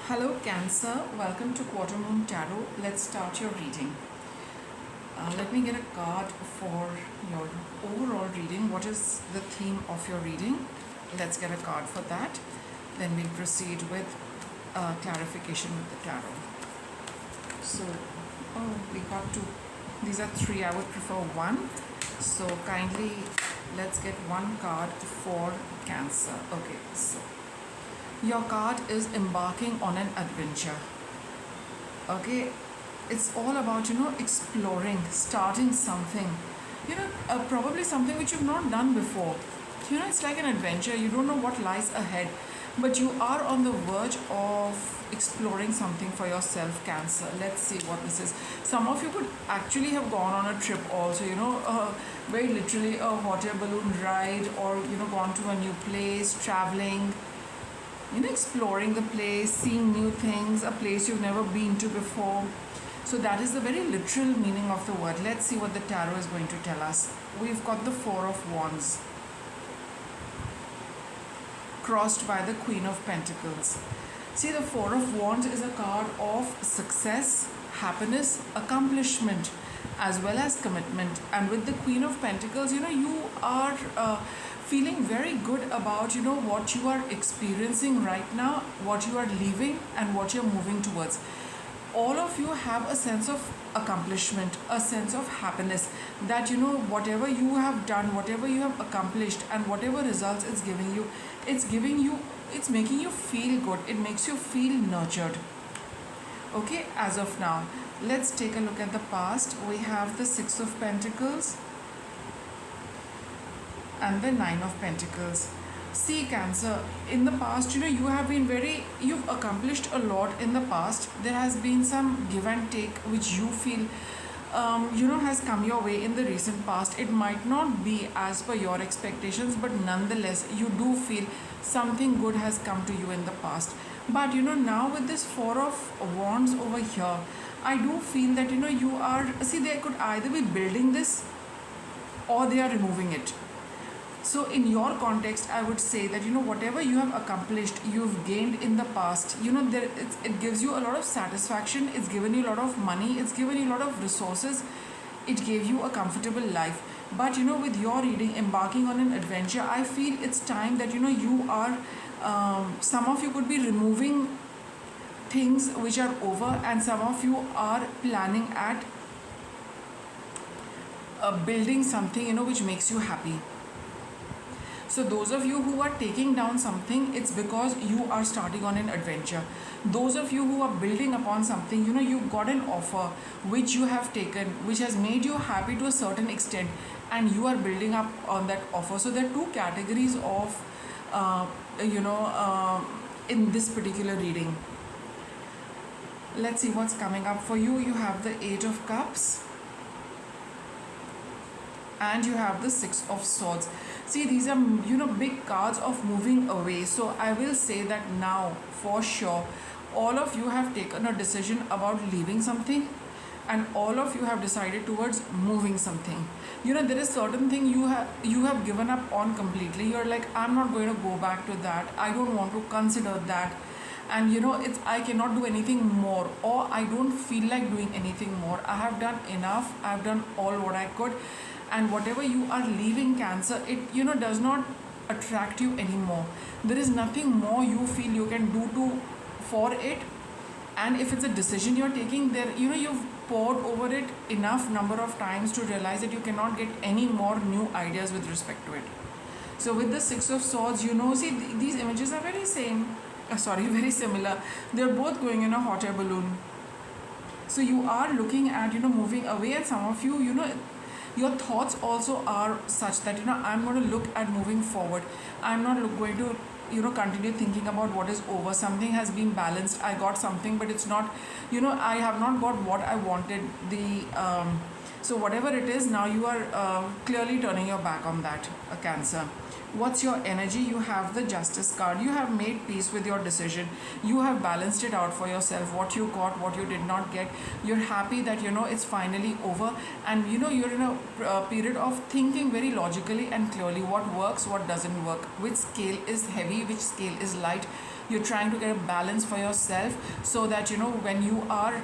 Hello Cancer, welcome to quarter.moon.tarot. Let's start your reading. Let me get a card for your overall reading. What is the theme of your reading? Let's get a card for that. Then we'll proceed with clarification with the tarot. So, we got two. These are three. I would prefer one. So kindly let's get one card for Cancer. Okay, so your card is embarking on an adventure. Okay, it's all about exploring, starting something, probably something which you've not done before. It's like an adventure. You don't know what lies ahead, but you are on the verge of exploring something for yourself, Cancer. Let's see what this is. Some of you could actually have gone on a trip also, very literally a hot air balloon ride, or gone to a new place, traveling, exploring the place, seeing new things, a place you've never been to before. So that is the very literal meaning of the word. Let's see what the tarot is going to tell us. We've got the Four of Wands, crossed by the Queen of Pentacles. See, the Four of Wands is a card of success, happiness, accomplishment, as well as commitment. And with the Queen of Pentacles, you are feeling very good about what you are experiencing right now, what you are leaving, and what you're moving towards. All of you have a sense of accomplishment, a sense of happiness, that whatever you have done, whatever you have accomplished, and whatever results it's giving you, it's making you feel good. It makes you feel nurtured. Okay, as of now, let's take a look at the past. We have the Six of Pentacles and the Nine of Pentacles. See, Cancer, in the past, you've accomplished a lot in the past. There has been some give and take which you feel has come your way in the recent past. It might not be as per your expectations, but nonetheless you do feel something good has come to you in the past. But now with this Four of Wands over here, I do feel that you are, see, they could either be building this or they are removing it. So in your context, I would say that whatever you have accomplished, you've gained in the past, it gives you a lot of satisfaction. It's given you a lot of money, it's given you a lot of resources, it gave you a comfortable life. But with your reading, embarking on an adventure, I feel it's time that you are some of you could be removing things which are over, and some of you are planning at building something which makes you happy. So those of you who are taking down something, it's because you are starting on an adventure. Those of you who are building upon something, you got an offer which you have taken, which has made you happy to a certain extent, and you are building up on that offer. So there are two categories of in this particular reading. Let's see what's coming up for you. You have the Eight of Cups and you have the Six of Swords. See, these are big cards of moving away. So I will say that now for sure all of you have taken a decision about leaving something, and all of you have decided towards moving something. There is certain thing you have given up on completely. You're like, I'm not going to go back to that, I don't want to consider that, and it's, I cannot do anything more, or I don't feel like doing anything more. I have done enough, I've done all what I could. And whatever you are leaving, Cancer, it does not attract you anymore. There is nothing more you feel you can do for it. And if it's a decision you're taking, there you've poured over it enough number of times to realize that you cannot get any more new ideas with respect to it. So with the Six of Swords, see, these images are very very similar. They're both going in a hot air balloon. So you are looking at moving away, and some of you your thoughts also are such that I'm going to look at moving forward. I'm not going to continue thinking about what is over. Something has been balanced. I got something, but it's not, I have not got what I wanted. So whatever it is, now you are clearly turning your back on that, Cancer. What's your energy? You have the Justice card. You have made peace with your decision. You have balanced it out for yourself, what you got, what you did not get. You're happy that it's finally over, and you're in a period of thinking very logically and clearly what works, what doesn't work, which scale is heavy, which scale is light. You're trying to get a balance for yourself, so that when you are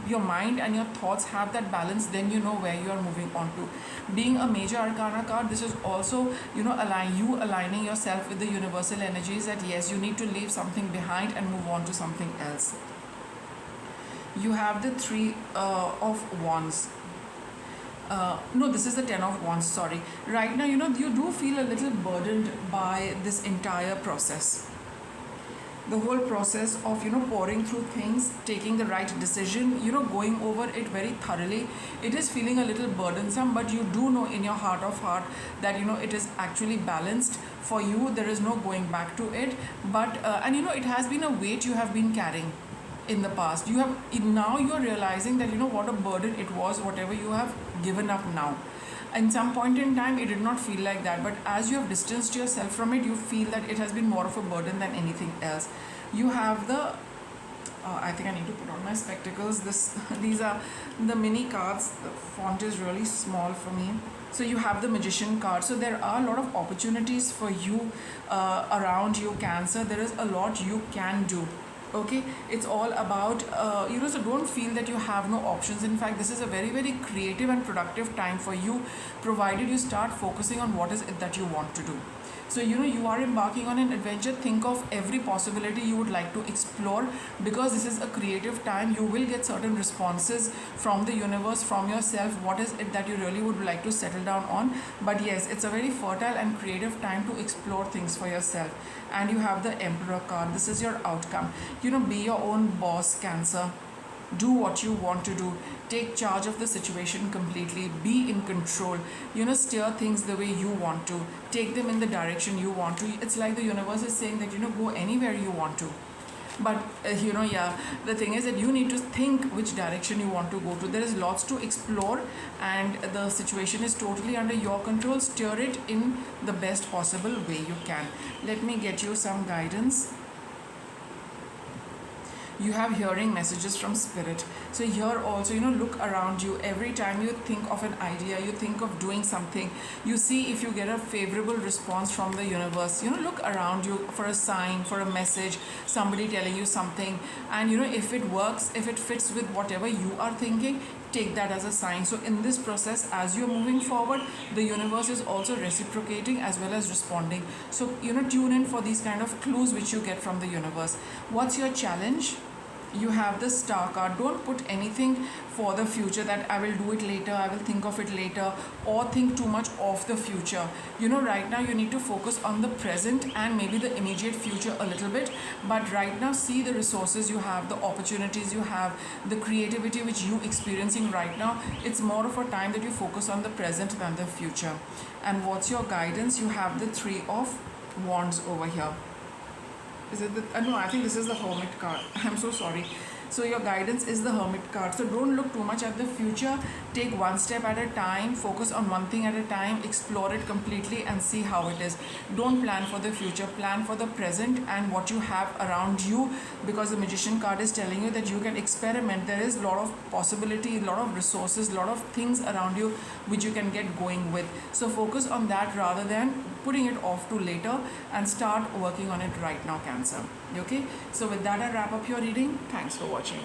your mind and your thoughts have that balance, then you know where you are moving on to. Being a major arcana card, this is also aligning yourself with the universal energies, that yes, you need to leave something behind and move on to something else. You have the Three of Wands. No, this is the Ten of Wands, sorry. Right now, you do feel a little burdened by this entire process. The whole process of pouring through things, taking the right decision, going over it very thoroughly, it is feeling a little burdensome, but you do know in your heart of heart that it is actually balanced for you. There is no going back to it. But and it has been a weight you have been carrying in the past. Now you are realizing that what a burden it was, whatever you have given up now. In some point in time, it did not feel like that, but as you have distanced yourself from it, you feel that it has been more of a burden than anything else. You have the I think I need to put on my spectacles. These are the mini cards. The font is really small for me. So you have the Magician card. So there are a lot of opportunities for you around you, Cancer. There is a lot you can do. Okay, it's all about so don't feel that you have no options. In fact, this is a very, very creative and productive time for you, provided you start focusing on what is it that you want to do. So you are embarking on an adventure. Think of every possibility you would like to explore, because this is a creative time. You will get certain responses from the universe, from yourself, what is it that you really would like to settle down on. But yes, it's a very fertile and creative time to explore things for yourself. And you have the Emperor card. This is your outcome. Be your own boss, Cancer. Do what you want to do. Take charge of the situation completely. Be in control. Steer things the way you want to. Take them in the direction you want to. It's like the universe is saying that go anywhere you want to. But the thing is that you need to think which direction you want to go to. There is lots to explore, and the situation is totally under your control. Steer it in the best possible way you can. Let me get you some guidance. You have hearing messages from spirit. So here also, look around you. Every time you think of an idea, you think of doing something, you see if you get a favorable response from the universe. Look around you for a sign, for a message, somebody telling you something. And if it works, if it fits with whatever you are thinking, take that as a sign. So in this process, as you're moving forward, the universe is also reciprocating as well as responding. So tune in for these kind of clues which you get from the universe. What's your challenge? You have the Star card. Don't put anything for the future, that I will do it later, I will think of it later, or think too much of the future. Right now you need to focus on the present and maybe the immediate future a little bit. But right now, see the resources you have, the opportunities you have, the creativity which you experiencing right now. It's more of a time that you focus on the present than the future. And what's your guidance? You have the Three of Wands over here. Is it the no, I think this is the Hermit card. I'm so sorry. So your guidance is the Hermit card. So don't look too much at the future. Take one step at a time. Focus on one thing at a time. Explore it completely and see how it is. Don't plan for the future. Plan for the present and what you have around you, because the Magician card is telling you that you can experiment. There is a lot of possibility, a lot of resources, a lot of things around you which you can get going with. So focus on that rather than putting it off to later, and start working on it right now, Cancer. Okay, so with that I wrap up your reading. Thanks for watching.